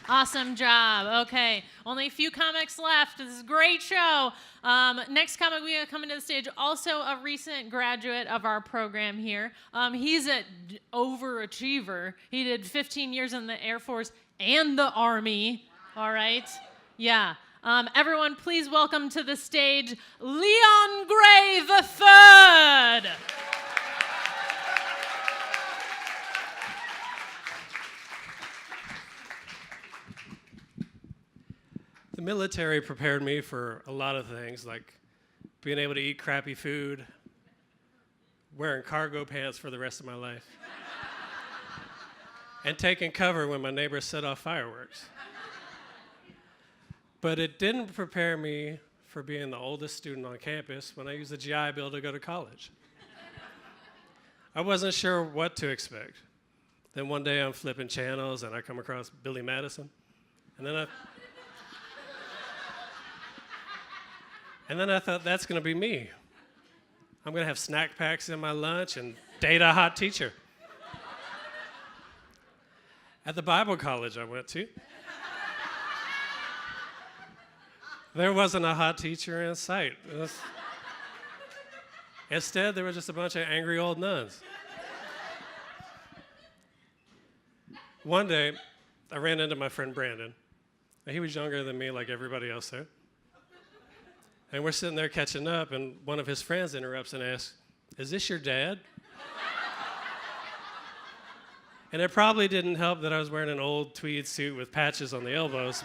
Awesome job. Okay, only a few comics left. This is a great show. Next comic we have coming to the stage, also a recent graduate of our program here. He's an overachiever. He did 15 years in the Air Force and the Army. All right? Yeah. Everyone, please welcome to the stage Leon Gray III. The military prepared me for a lot of things, like being able to eat crappy food, wearing cargo pants for the rest of my life, and taking cover when my neighbors set off fireworks. But it didn't prepare me for being the oldest student on campus when I used the GI Bill to go to college. I wasn't sure what to expect. Then one day I'm flipping channels and I come across Billy Madison, and then I thought, that's going to be me. I'm going to have snack packs in my lunch and date a hot teacher. At the Bible college I went to, there wasn't a hot teacher in sight. Instead, there were just a bunch of angry old nuns. One day, I ran into my friend Brandon. He was younger than me, like everybody else there. And we're sitting there catching up, and one of his friends interrupts and asks, "Is this your dad?" And it probably didn't help that I was wearing an old tweed suit with patches on the elbows.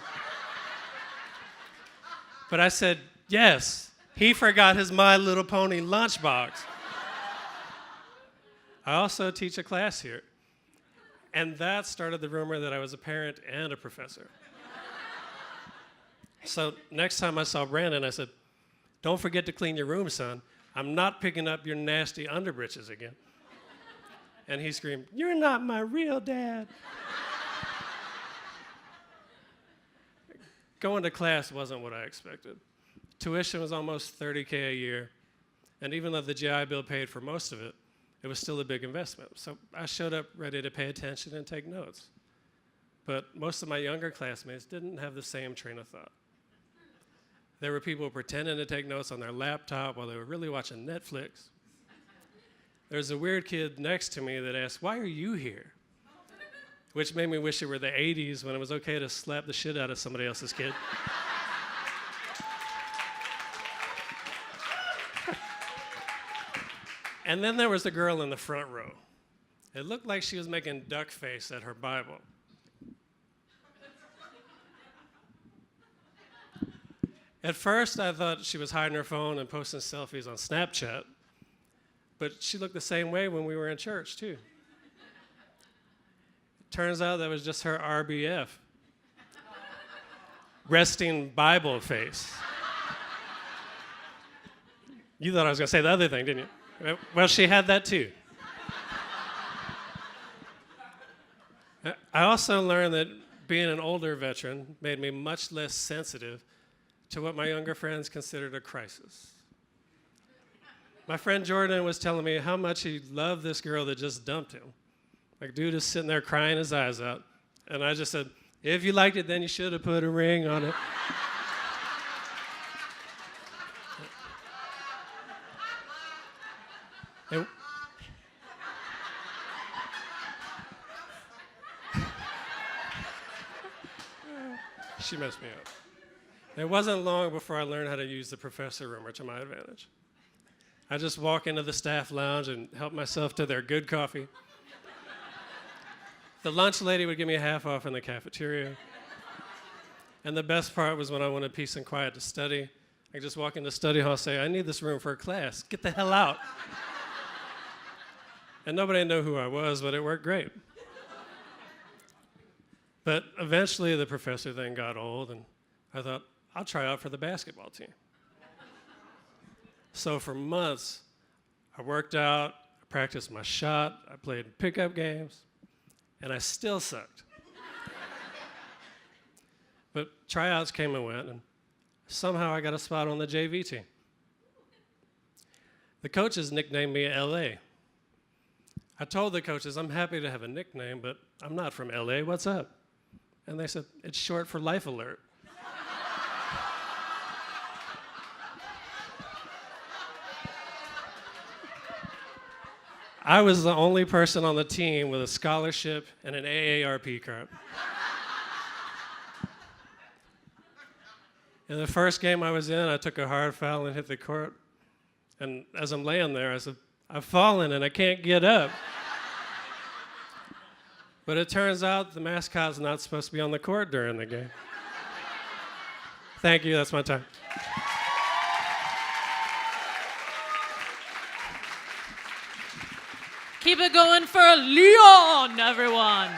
But I said, yes, he forgot his My Little Pony lunchbox. I also teach a class here. And that started the rumor that I was a parent and a professor. So next time I saw Brandon, I said, "Don't forget to clean your room, son. I'm not picking up your nasty underbritches again." And he screamed, "You're not my real dad." Going to class wasn't what I expected. Tuition was almost $30K a year. And even though the GI Bill paid for most of it, it was still a big investment. So I showed up ready to pay attention and take notes. But most of my younger classmates didn't have the same train of thought. There were people pretending to take notes on their laptop while they were really watching Netflix. There was a weird kid next to me that asked, "Why are you here?" Which made me wish it were the 80s when it was okay to slap the shit out of somebody else's kid. And then there was the girl in the front row. It looked like she was making duck face at her Bible. At first, I thought she was hiding her phone and posting selfies on Snapchat, but she looked the same way when we were in church, too. Turns out that was just her RBF, resting Bible face. You thought I was going to say the other thing, didn't you? Well, she had that, too. I also learned that being an older veteran made me much less sensitive to what my younger friends considered a crisis. My friend Jordan was telling me how much he loved this girl that just dumped him. Like, dude is sitting there crying his eyes out. And I just said, "If you liked it, then you should have put a ring on it." And she messed me up. It wasn't long before I learned how to use the professor rumor to my advantage. I just walk into the staff lounge and help myself to their good coffee. The lunch lady would give me half off in the cafeteria. And the best part was when I wanted peace and quiet to study. I could just walk into study hall and say, "I need this room for a class. Get the hell out." And nobody knew who I was, but it worked great. But eventually the professor thing got old, and I thought, I'll try out for the basketball team. So for months, I worked out, I practiced my shot, I played pickup games, and I still sucked. But tryouts came and went, and somehow I got a spot on the JV team. The coaches nicknamed me LA. I told the coaches, I'm happy to have a nickname, but I'm not from LA, what's up? And they said, it's short for Life Alert. I was the only person on the team with a scholarship and an AARP card. In the first game I was in, I took a hard foul and hit the court. And as I'm laying there, I said, I've fallen and I can't get up. But it turns out the mascot's not supposed to be on the court during the game. Thank you, that's my time. Keep it going for Leon, everyone.